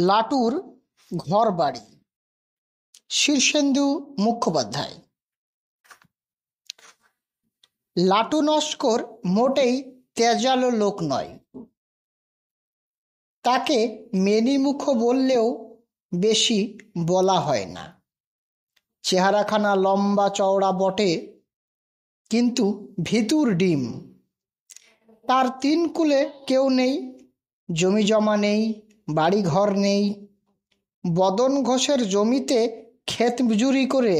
লাটুর ঘর বাড়ি। শীর্ষেন্দু মুখোপাধ্যায়। লাটু নস্কর মোটেই তেজালো লোক নয়। তাকে মেনিমুখ বললেও বেশি বলা হয় না। চেহারাখানা লম্বা চওড়া বটে, কিন্তু ভিতুর ডিম। তার তিন কুলে কেউ নেই, জমি জমা নেই, বাড়ি ঘর নেই। বদন ঘোষের জমিতে ক্ষেত মজুরি করে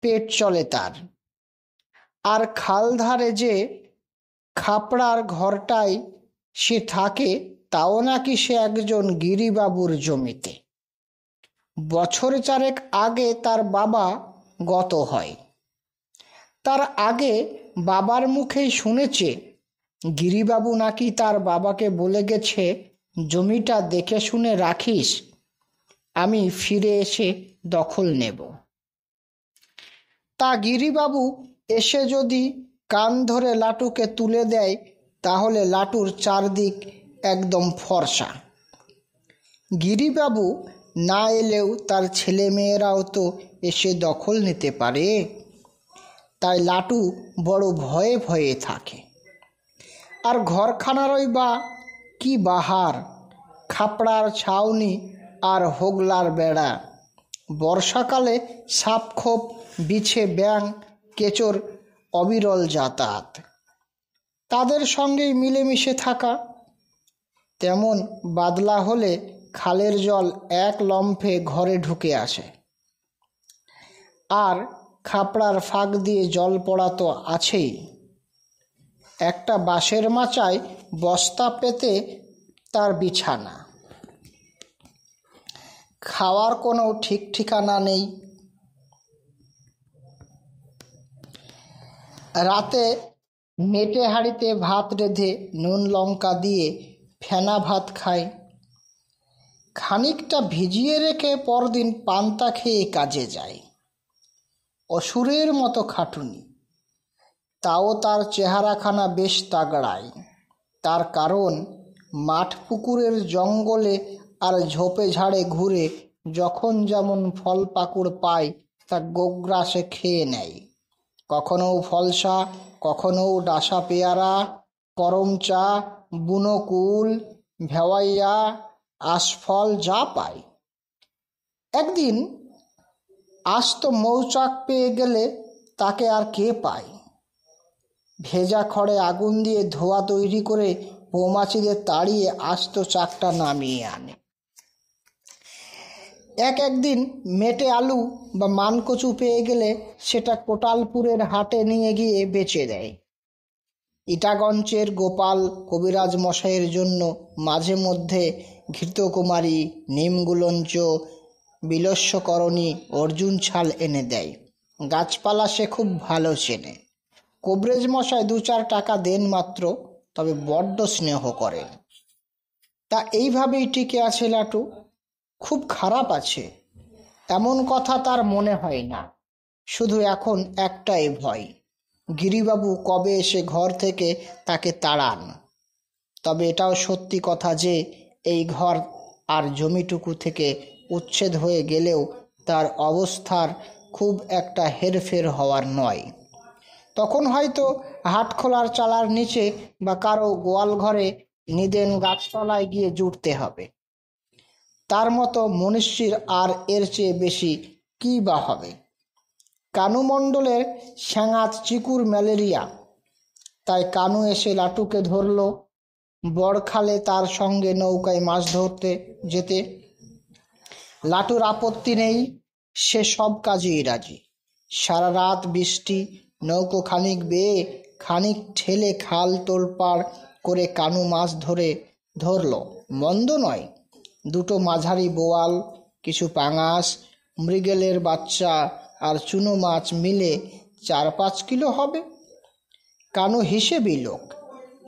পেট চলে তার। আর খালধারে যে খাপড়ার ঘরটায় সে থাকে, তাও নাকি সে একজন গিরিবাবুর জমিতে। বছর চারেক আগে তার বাবা গত হয়। তার আগে বাবার মুখেই শুনেছে গিরিবাবু নাকি তার বাবাকে বলে গেছে, জমিটা দেখে শুনে রাখিস, আমি ফিরে এসে দখল নেব। তা গিরিবাবু এসে যদি কান ধরে লাটুকে তুলে দেয়, তাহলে লাটুর চারদিক একদম ফর্সা। গিরিবাবু না এলেও তার ছেলে মেয়েরাও তো এসে দখল নিতে পারে। তাই লাটু বড় ভয়ে ভয়ে থাকে। আর ঘরখানারই বা কি বাহার, খাপড়ার ছাউনি আর হোগলার বেড়া। বর্ষাকালে সাপখোপ, বিছে ব্যাঙ কেচোর অবিরল যাতায়াত। তাদের সঙ্গেই মিলেমিশে থাকা। তেমন বাদলা হলে খালের জল এক লম্ফে ঘরে ঢুকে আসে। আর খাপড়ার ফাঁক দিয়ে জল পড়া তো আছেই। একটা বাঁশের মাচায় বস্তা পেতে তার বিছানা। খাওয়ার কোনো ঠিক ঠিকানা নেই। রাতে মেটে হাঁড়িতে ভাত রেঁধে নুন লঙ্কা দিয়ে ফেনা ভাত খায়। খানিকটা ভিজিয়ে রেখে পরদিন পান্তা খেয়ে কাজে যায়। অসুরের মতো খাটুনি, তাও তার চেহারাখানা বেশ তাগড়ায়। তার কারণ, মাঠ পুকুরের জঙ্গলে আর ঝোপে ঝাড়ে ঘুরে যখন যেমন ফল পাকুড় পায় তা গোগ্রাসে খেয়ে নেয়। কখনো ফলসা, কখনো ডাসা পেয়ারা, করমচা, বুনোকুল, ভেওয়াইয়া, আশফল যা পায়। একদিন আস্ত মৌচাক পেয়ে গেলে তাকে আর কে পায়। ভেজা খড়ে আগুন দিয়ে ধোঁয়া তৈরি করে মৌমাছিদের তাড়িয়ে আস্ত চাকটা নামিয়ে আনে। একদিন মেটে আলু বা মানকচু পেয়ে গেলে সেটা কোটালপুরের হাটে নিয়ে গিয়ে বেচে দেয়। ইটাগঞ্জের গোপাল কবিরাজ মশাইয়ের জন্য মাঝে মধ্যে ঘৃতকুমারী, নিমগুলঞ্চ, বিলস্বকরণী, অর্জুন ছাল এনে দেয়। গাছপালা সে খুব ভালো চেনে। কবিরাজ মশাই 2-4 টাকা দেন মাত্র, তবে বড্ড স্নেহ করেন। তা এইভাবেই টিকে আছে লাটু। খুব খারাপ আছে এমন কথা তার মনে হয় না। শুধু এখন একটাই ভয়, গিরিবাবু কবে এসে ঘর থেকে তাকে তাড়ান। তবে এটাও সত্যি কথা যে এই ঘর আর জমিটুকু থেকে উচ্ছেদ হয়ে গেলেও তার অবস্থার খুব একটা হেরফের হওয়ার নয়। তখন হয়তো হাটখোলার চালার নিচে বা কারো গোয়াল ঘরে নিদেন গাছতলায় গিয়ে জুটতে হবে। তার মতো মনীষীর আর এর চেয়ে বেশি কী বা হবে। কানু মণ্ডলের স্যাঙাত চিকুর ম্যালেরিয়া। তাই কানু এসে লাটুকে ধরল। বড়খালে তার সঙ্গে নৌকায় মাছ ধরতে যেতে। লাটুর আপত্তি নেই, সে সব কাজেই রাজি। সারা রাত বৃষ্টি, নৌকো খানিক বেয়ে খানিক ঠেলে খাল তোলপাড় করে কানু মাছ ধরল। মন্দ নয়। 2টো মাঝারি বোয়াল, কিছু পাঙাশ, মৃগেলের বাচ্চা আর চুনো মাছ মিলে 4-5 কিলো হবে। কানু হিসেবি লোক।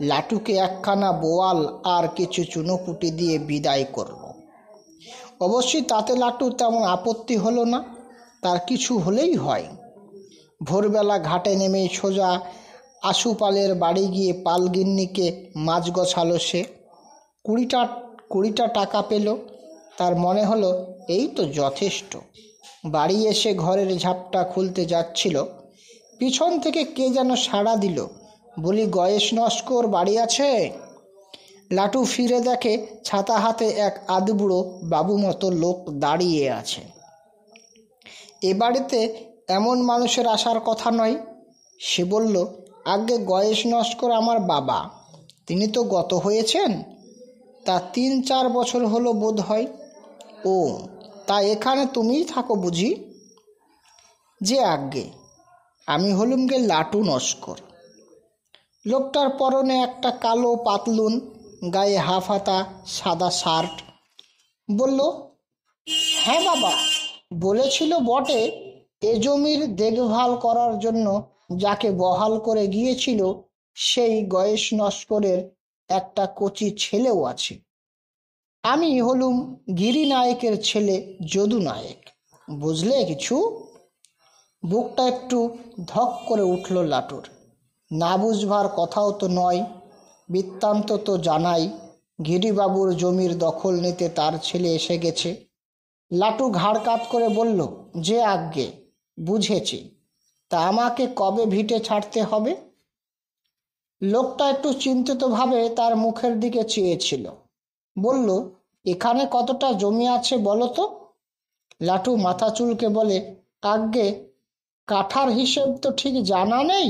লাটুকে একখানা বোয়াল আর কিছু চুনোপুটি দিয়ে বিদায় করল। অবশ্যই তাতে লাটুর তেমন আপত্তি হলো না। তার কিছু হলেই হয়। ভোরবেলা ঘাটে নেমেই সোজা আশুপালের বাড়ি গিয়ে পালগিন্নিকে মাছ গোছালো সে। 20টা 20টা টাকা পেল। তার মনে হলো এই তো যথেষ্ট। বাড়ি এসে ঘরের ঝাপটা খুলতে যাচ্ছিল, পিছন থেকে কে যেন সাড়া দিল। বলি, গয়েশ নস্কর বাড়ি আছে? লাটু ফিরে দেখে ছাতা হাতে এক আধবুড়ো বাবু মতো লোক দাঁড়িয়ে আছে। এ বাড়িতে এমন মানুষের আসার কথা নয়। সে বলল, আগে গয়েশ নস্কর আমার বাবা, তিনি তো গত হয়েছেন, তা 3-4 বছর হলো বোধ হয়। ও, তা এখানে তুমিই থাকো বুঝি? যে আজ্ঞে, আমি হলুম গে লাটু নস্কর। লোকটার পরনে একটা কালো পাতলুন, গায়ে হাফ হাতা সাদা শার্ট। বলল, হ্যাঁ বাবা, বলেছিল বটে, এ জমির দেখভাল করার জন্য যাকে বহাল করে গিয়েছিল সেই গয়েশ নস্করের একটা কচি ছেলেও আছে। আমি হলুম গিরি নায়েকের ছেলে যদু নায়েক। বুঝলে কিছু? বুকটা একটু ধক করে উঠল লাটুর। না বুঝবার কথাও তো নয়, বৃত্তান্ত তো জানাই। গিরিবাবুর জমির দখল নিতে তার ছেলে এসে গেছে। লাটু ঘাড় কাত করে বলল, যে আজ্ঞে, বুঝেছি, তা আমাকে কবে ভিটে ছাড়তে হবে? লোকটা একটু চিন্তিতভাবে তার মুখের দিকে চেয়েছিল। বলল, এখানে কতটা জমি আছে বলো তো? লাটু মাথা চুলকে বলে, আজ্ঞে, কাঠার হিসেব তো ঠিক জানা নেই,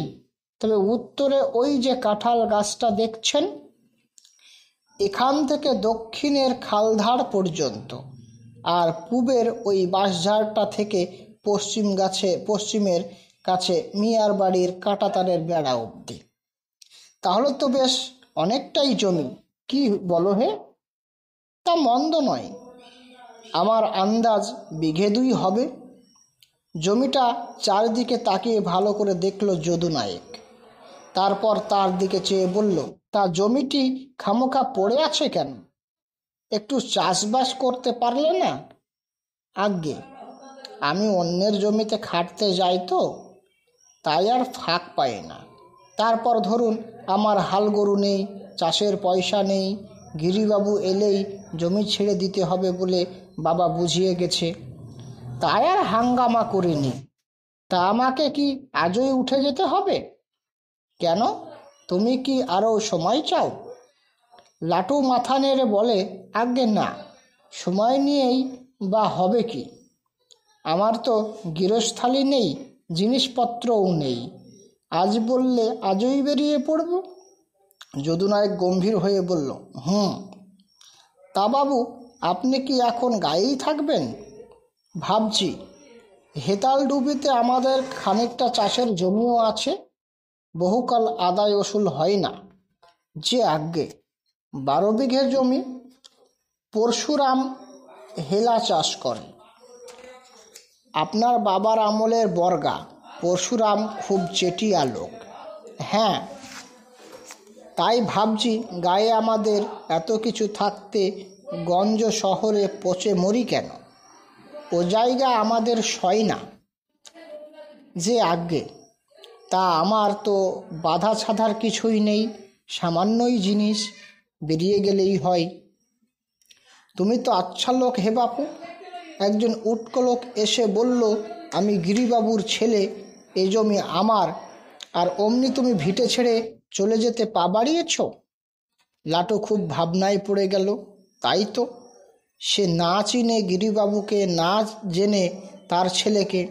তবে উত্তরে ওই যে কাঁঠাল গাছটা দেখছেন, এখান থেকে দক্ষিণের খালধার পর্যন্ত, আর পূবের ওই বাঁশঝাড়টা থেকে পশ্চিমের কাছে মিয়ার বাড়ির কাঁটাতারের বেড়া অবধি। তাহলে তো বেশ অনেকটাই জমি, কি বলো হে? তা মন্দ নয়, আমার আন্দাজ 2 বিঘে হবে। জমিটা চারিদিকে তাকিয়ে ভালো করে দেখল যদু নায়েক। তারপর তার দিকে চেয়ে বলল, তা জমিটি খামোখা পড়ে আছে কেন? একটু চাষবাস করতে পারলে না? আজ্ঞে, আমি অন্যের জমিতে খাটতে যাই তো, তাই আর ফাঁক পাই না। তারপর ধরুন, আমার হাল গরু নেই, চাষের পয়সা নেই, গিরিবাবু এলেই জমি ছেড়ে দিতে হবে বলে বাবা বুঝিয়ে গেছে, তাই আর হাঙ্গামা করিনি। তা আমাকে কি আজই উঠে যেতে হবে? কেন, তুমি কি আরও সময় চাও? লাটু মাথা নেড়ে বলে, আজ্ঞে না, সময় নিয়েই বা হবে কি? আমার তো গৃহস্থালী নেই, জিনিসপত্রও নেই। আজ বললে আজই বেরিয়ে পড়ব। যদু নায়েক গম্ভীর হয়ে বলল, তা বাবু, আপনি কি এখন গায়েই থাকবেন? ভাবছি, হেতালডুবিতে আমাদের খানিকটা চাষের জমিও আছে, বহুকাল আদায় ওসুল হয় না। যে আজ্ঞে, 12 বিঘে জমি। পরশুরাম হেলা চাষ করে, আপনার বাবার আমলের বর্গা। পরশুরাম খুব চেটিয়া লোক। হ্যাঁ, তাই ভাবছি, গায়ে আমাদের এত কিছু থাকতে গঞ্জ শহরে পচে মরি কেন? ও জায়গা আমাদের সয় না। যে আজ্ঞে, তা আমার তো বাধা ছাধার কিছুই নেই, সামান্যই জিনিস, বেরিয়ে গেলেই হয়। তুমি তো আচ্ছা লোক হে বাপু। একজন উটকো লোক এসে বলল, আমি গিরিবাবুর ছেলে, এ জমি আমার, আর অমনি তুমি ভিটে ছেড়ে চলে যেতে পা বাড়িয়েছ। লাটু খুব ভাবনায় পড়ে গেল। তাই তো, সে না চিনে গিরিবাবুকে, না জেনে তার ছেলেকে,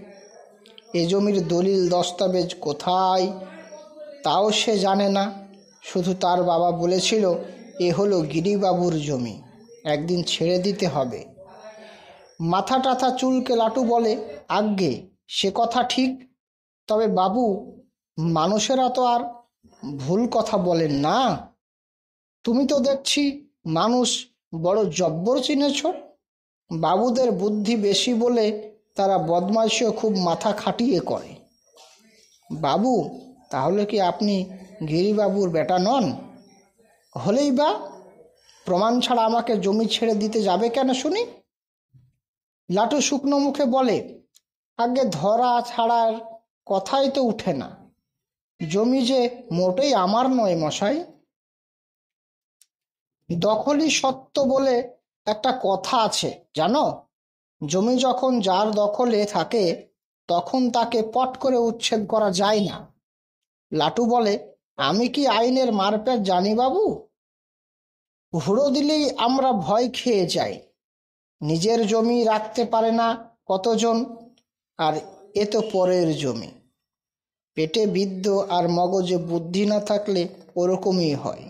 এ জমির দলিল দস্তাবেজ কোথায় তাও সে জানে না। শুধু তার বাবা বলেছিল, এ হলো গিরিবাবুর জমি, একদিন ছেড়ে দিতে হবে। মাথা টাথা চুলকে লাটু বলে, আজ্ঞে, সে কথা ঠিক, তবে বাবু, মানুষেরা তো আর ভুল কথা বলেন না। তুমি তো দেখছি মানুষ বড় জব্বর চিনেছ। বাবুদের বুদ্ধি বেশি বলে তারা বদমাইশিও খুব মাথা খাটিয়ে করে। বাবু, তাহলে কি আপনি গিরিবাবুর বেটা নন? হলেই বা, প্রমাণ ছাড়া আমাকে জমি ছেড়ে দিতে যাবে কেন শুনি? লাটু শুকনো মুখে বলে, আগে ধরা ছাড়ার কথাই তো উঠে না। জমি যে মোটেই আমার নয় মশাই। দখলই সত্য বলে একটা কথা আছে জানো। জমি যখন যার দখলে থাকে তখন তাকে পট করে উচ্ছেদ করা যায় না। লাটু বলে, আমি কি আইনের মারপ্যাচ জানি বাবু? হুড়ো দিলেই আমরা ভয় খেয়ে যাই। নিজের জমি রাখতে পারে না কতজন, আর এ তো পরের জমি। পেটে বিদ্য আর মগজে বুদ্ধি না থাকলে ওরকমই হয়।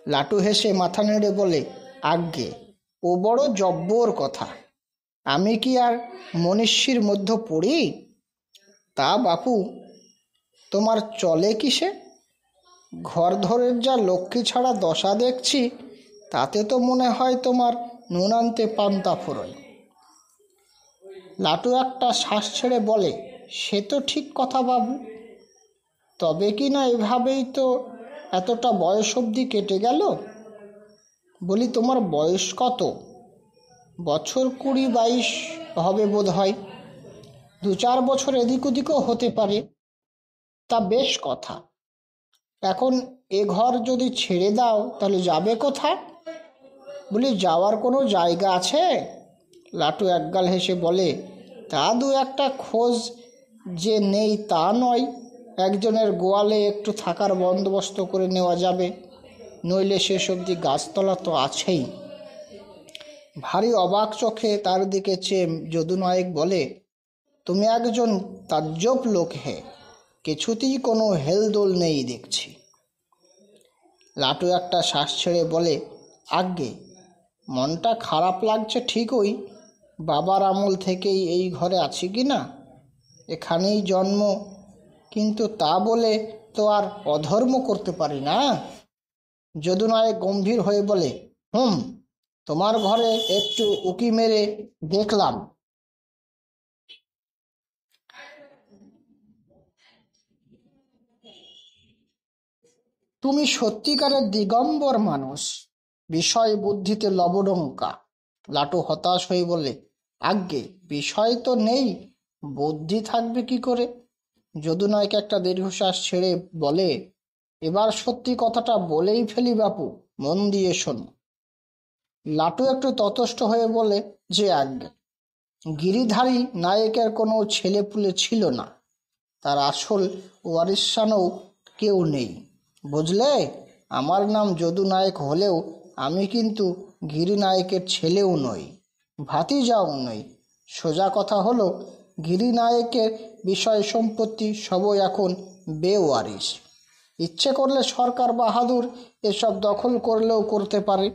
লাটু হেসে মাথা নেড়ে বলে, আজ্ঞে, ও বড় জব্বর কথা। আমি কি আর মনীষীর মধ্যে পড়ি? তা বাপু, তোমার চলে কিসে? ঘর ধরের যা লক্ষ্মী ছাড়া দশা দেখছি, তাতে তো মনে হয় তোমার নুন আনতে পান্তা ফুরোয়। লাটু একটা শ্বাস ছেড়ে বলে, সে তো ঠিক কথা বাবু, তবে কি না এভাবেই তো এতটা বয়স অবধি কেটে গেল। বলি, তোমার বয়স কত? বছর 20-22 হবে বোধ হয়। 2-4 বছর এদিক ওদিকও হতে পারে। তা বেশ কথা। এখন এ ঘর যদি ছেড়ে দাও তাহলে যাবে কোথায়? বলি, যাওয়ার কোনো জায়গা আছে? লাটু একগাল হেসে বলে, তা 2-একটা খোঁজ যে নেই তা নয়। একজনের গোয়ালে একটু থাকার বন্দোবস্ত করে নেওয়া যাবে, নইলে শেষ অবধি গাছতলা তো আছেই। ভারী অবাক চোখে তার দিকে চেয়ে যদু নায়েক বলে, তুমি একজন তাজ্জব লোক হে, কিছুতেই কোনো হেলদোল নেই দেখছি। লাটু একটা শ্বাস ছেড়ে বলে, আজ্ঞে, মনটা খারাপ লাগছে ঠিকই, বাবার আমল থেকেই এই ঘরে আছি কি না, এখানেই জন্ম, কিন্তু তা বলে তো আর অধর্ম করতে পারি না। যদু নায়েক গম্ভীর হয়ে বলে, তোমার ঘরে একটু উকি মেরে দেখলাম। তুমি সত্যিকারের দিগম্বর মানুষ, বিষয় বুদ্ধিতে লবডঙ্কা। লাটু হতাশ হয়ে বলে, আজ্ঞে, বিষয় তো নেই, বুদ্ধি থাকবে কি করে? যদু নায়ক একটা দীর্ঘশ্বাস ছেড়ে বলে, এবার সত্যি কথাটা বলেই ফেলি বাপু, মন দিয়ে শোনো। লাটু একটু ততস্থ হয়ে বলে যে, আজ্ঞে, গিরিধারী নায়কের কোনো ছেলেপুলে ছিল না, তার আসল ওয়ারিশানও কেউ নেই, বুঝলে? আমার নাম যদু নায়ক হলেও আমি কিন্তু গিরি নায়কের ছেলেও নই, ভাতিজাও নই। সোজা কথা হলো, গিরি নায়কের বিষয় সম্পত্তি সবই এখন বেওয়ারিশ। ইচ্ছে করলে সরকার বাহাদুর এসব দখল করলেও করতে পারে,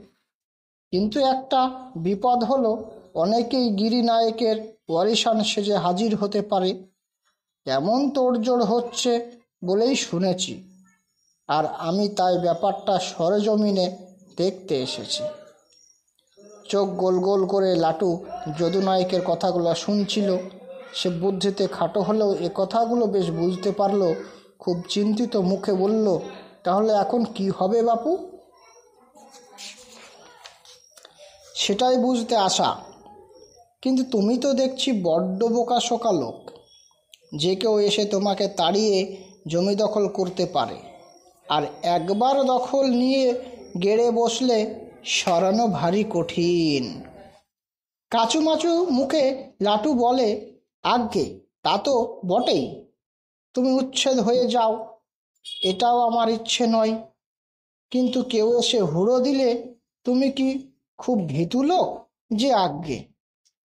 কিন্তু একটা বিপদ হলো, অনেকেই গিরি নায়কের ওয়ারিশান সেজে হাজির হতে পারে। এমন তোড়জোড় হচ্ছে বলেই শুনেছি, আর আমি তাই ব্যাপারটা সরেজমিনে দেখতে এসেছি। চোখ গোল গোল করে লাটু যদু নায়কের কথাগুলো শুনছিল। সে বুদ্ধিতে খাটো হলেও এ কথাগুলো বেশ বুঝতে পারল। খুব চিন্তিত মুখে বলল, তাহলে এখন কি হবে বাপু? সেটাই বুঝতে আশা, কিন্তু তুমি তো দেখছি বড্ড বোকাশোকা লোক। যে কেউ এসে তোমাকে তাড়িয়ে জমি দখল করতে পারে, আর একবার দখল নিয়ে গেড়ে বসলে সরানো ভারী কঠিন। কাচুমাচু মুখে লাটু বলে, আজ্ঞে, তা তো বটেই, তুমি উচ্ছেদ হয়ে যাও, এটাও আমার ইচ্ছে নয়, কিন্তু কেউ এসে হুড়ো দিলে তুমি কি খুব ভীতু লোক? যে আজ্ঞে,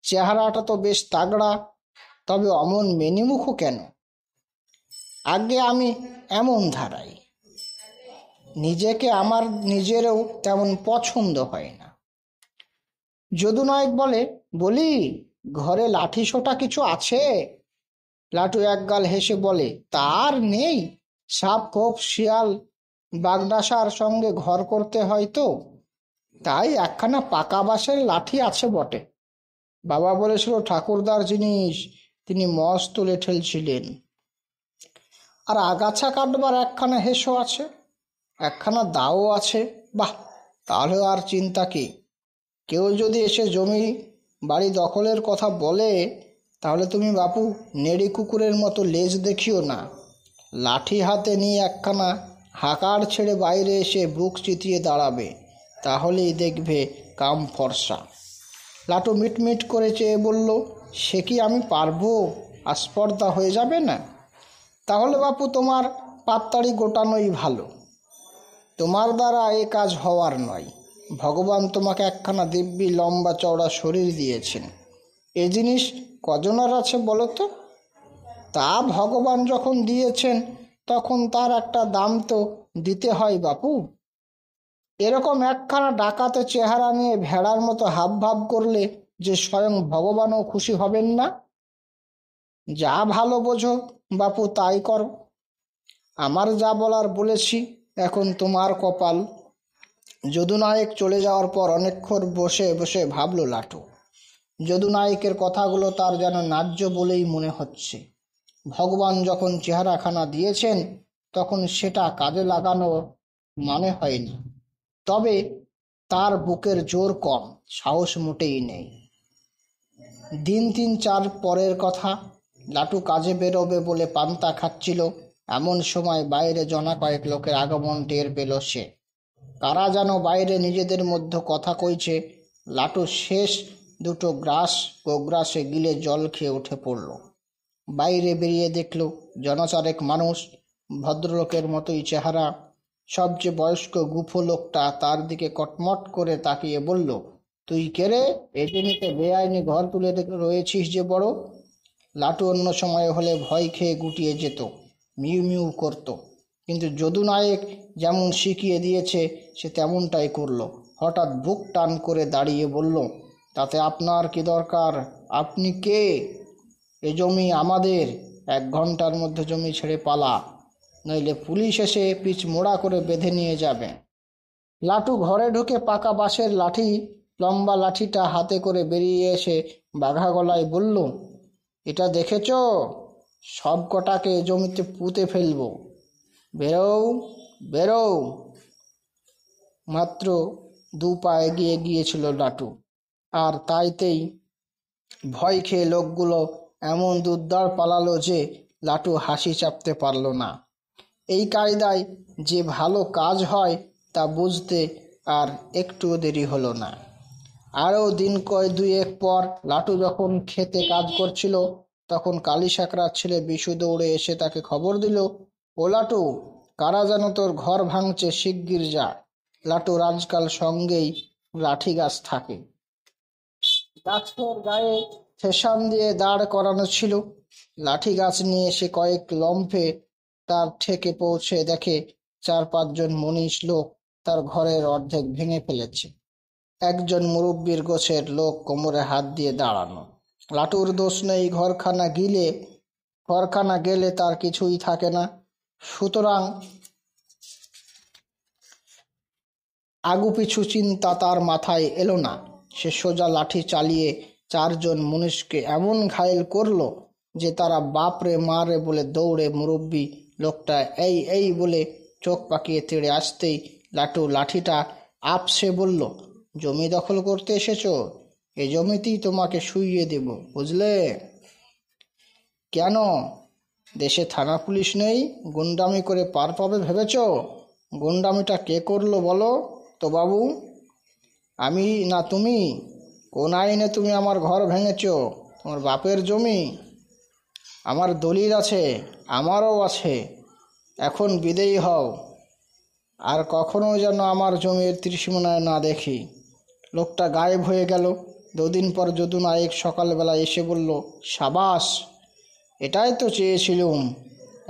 চেহারাটা তো বেশ তাগড়া, তবে অমন মেনিমুখও কেন? আজ্ঞে, আমি এমন ধারাই, নিজেকে আমার নিজেরও তেমন পছন্দ হয় না। যদু নায়ক বলে, বলি, ঘরে লাঠি সোটা কিছু আছে? লাটু একগাল হেসে বলে, তার নেই, সাপ খোপ শিয়াল বাগডাসার সঙ্গে ঘর করতে হয় তো, তাই একখানা পাকা বাঁশের লাঠি আছে বটে। বাবা বলেছিল ঠাকুরদার জিনিস, তিনি মস্ত লেঠেল ছিলেন। আর আগাছা কাটবার একখানা হেসো আছে, একখানা দাও আছে। বাহ, তাহলে আর চিন্তা কি? কেউ যদি এসে জমি বাড়ি দখলের কথা বলে, তাহলে তুমি বাপু নেড়ি কুকুরের মতো লেজ দেখিও না, লাঠি হাতে নিয়ে একখানা হাঁকার ছেড়ে বাইরে এসে বুক চিতিয়ে দাঁড়াবে, তাহলেই দেখবে কাম ফর্সা। লাটু মিটমিট করে চেয়ে বলল, সে কি আমি পারবো? আস্পর্ধা হয়ে যাবে না? তাহলে বাপু তোমার পাততাড়ি গোটানোই ভালো। তোমার দ্বারা এ কাজ হওয়ার নয়। ভগবান তোমাকে একখানা দিব্যি লম্বা চওড়া শরীর দিয়েছেন। এ জিনিস কজনের আছে বলো তো? তা ভগবান যখন দিয়েছেন তখন তার একটা দাম তো দিতে হয় বাপু। এরকম একখানা ডাকাতে চেহারা নিয়ে ভেড়ার মতো হাবভাব করলে যে স্বয়ং ভগবানও খুশি হবেন না। যা ভালো বোঝো বাপু তাই করো। আমার যা বলার বলেছি, এখন তোমার কপাল। যদুনায়ক চলে যাওয়ার পর অনেকক্ষণ বসে বসে ভাবল লাটু। যদুনায়কের কথাগুলো তার যেন ন্যায্য বলেই মনে হচ্ছে। ভগবান যখন চেহারাখানা দিয়েছেন তখন সেটা কাজে লাগানো মানে হয়নি। তবে তার বুকের জোর কম, সাহস মোটেই নেই। দিন ৩-৪ পরের কথা। লাটু কাজে বেরোবে বলে পান্তা খাচ্ছিল। এমন সময় বাইরে জনা কয়েক লোকের আগমন টের পেল সে। কারা যেন বাইরে নিজেদের মধ্যে কথা কইছে। লাটু শেষ দুটো গোগ্রাসে গিলে জল খেয়ে উঠে পড়ল। বাইরে বেরিয়ে দেখল জনচারেক মানুষ, ভদ্রলোকের মতোই চেহারা। সবচেয়ে বয়স্ক গুফো লোকটা তার দিকে কটমট করে তাকিয়ে বলল, তুই কে রে? এই জমিতে বেআইনি ঘর তুলে রয়েছিস যে বড়? লাটু অন্য সময় হলে ভয় খেয়ে গুটিয়ে যেত, মিউ মিউ করত। কিন্তু যদুনায়ক যেমন শিখিয়ে দিয়েছে সে তেমনটাই করল। হঠাৎ বুক টান করে দাঁড়িয়ে বলল, তাতে আপনার কি দরকার? আপনি কে? এ জমি আমাদের। 1 ঘন্টার মধ্যে জমি ছেড়ে পালা, নইলে পুলিশ এসে পিচ মোড়া করে বেঁধে নিয়ে যাবে। লাটু ঘরে ঢুকে পাকা বাঁশের লাঠি, লম্বা লাঠিটা হাতে করে বেরিয়ে এসে বাঘা গলায় বলল, এটা দেখেছ? সব কটাকে জমিতে পুঁতে ফেলবো। বেরো, বেরো। মাত্র 2 পা এগিয়ে গিয়েছিল লাটু, আর তাইতেই ভয় খেয়ে লোকগুলো এমন দুদ্দার পালালো যে লাটু হাসি চাপতে পারল না। এই কায়দায় যে ভালো কাজ হয় তা বুঝতে আর একটুও দেরি হলো না। আরও দিন 2-1 পর লাটু যখন খেতে কাজ করছিল তখন কালী সাকরার ছেলে বিশু দৌড়ে এসে তাকে খবর দিল, ও লাটু, কারা যেন তোর ঘর ভাঙছে, শিগগির যা। লাটুর আজকাল সঙ্গেই লাঠি গাছ থাকে। গাছের গায়ে ফেসান দিয়ে দাঁড় করানো ছিল। লাঠি গাছ নিয়ে সে কয়েক লম্ফে তার ঠেকে পৌঁছে দেখে 4-5 জন মনীষ লোক তার ঘরের অর্ধেক ভেঙে ফেলেছে। একজন মুরব্বির গোছের লোক কোমরে হাত দিয়ে দাঁড়ানো। লাটুর দোষ নেই, ঘরখানা গেলে তার কিছুই থাকে না। সুতরাং আগুপিছু চিন্তা তার মাথায় এলো না। সে সোজা লাঠি চালিয়ে 4 জন মনীষকে এমন ঘায়েল করলো যে তারা বাপরে মারে বলে দৌড়ে মুরব্বি লোকটা এই এই বলে চোখ পাকিয়ে তেড়ে আসতেই লাটু লাঠিটা আপসে বলল, জমি দখল করতে এসেছো? এ জমিতেই তোমাকে শুইয়ে দেব, বুঝলে? কেন? দেশে থানা পুলিশ নেই? গুন্ডামি করে পার পাবে ভেবেছ? গুন্ডামিটা কে করলো বলো তো বাবু? আমি না তুমি? কোন আইনে তুমি আমার ঘর ভেঙেছ? তোমার বাপের জমি? আমার দলিল আছে, আমারও আছে। এখন বিদেয়ী হও, আর কখনো যেন আমার জমির ত্রিসীমানায় না দেখি। লোকটা গায়েব হয়ে গেল। 2 দিন পর যদুনায়ক সকালবেলা এসে বলল, সাবাস, এটাই তো চেয়েছিলুম।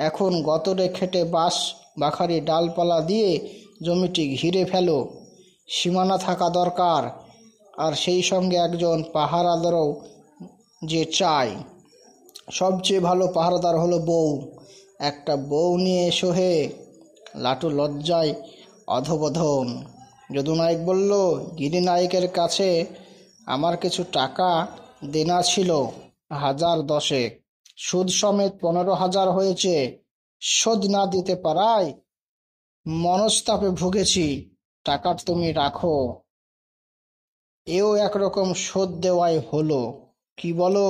এখন গতরে খেটে বাঁশ বাখারি ডালপালা দিয়ে জমিটি ঘিরে ফেলো। সীমানা থাকা দরকার, আর সেই সঙ্গে একজন পাহারাদারও যে চাই। সবচেয়ে ভালো পাহারাদার হলো বউ। একটা বউ নিয়ে এসো হে। লাটু লজ্জায় অধোবধন। যদুনায়ক বলল, গিরিনায়কের কাছে আমার কিছু টাকা দেনা ছিল, 1010, সুদ সমেত 15,000 হয়েছে। শোধ না দিতে পারায় মনস্তাপে ভুগেছি। টাকা তুমি রাখো। এও একরকম শোধ দেওয়াই হলো, কি বলো?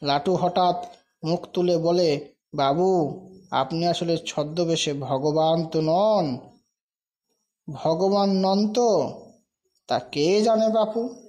লাটু হঠাৎ মুখ তুলে বলে, বাবু, আপনি আসলে ছদ্মবেশে ভগবান তো নন। ভগবান নন তো? তা কে জানে বাপু।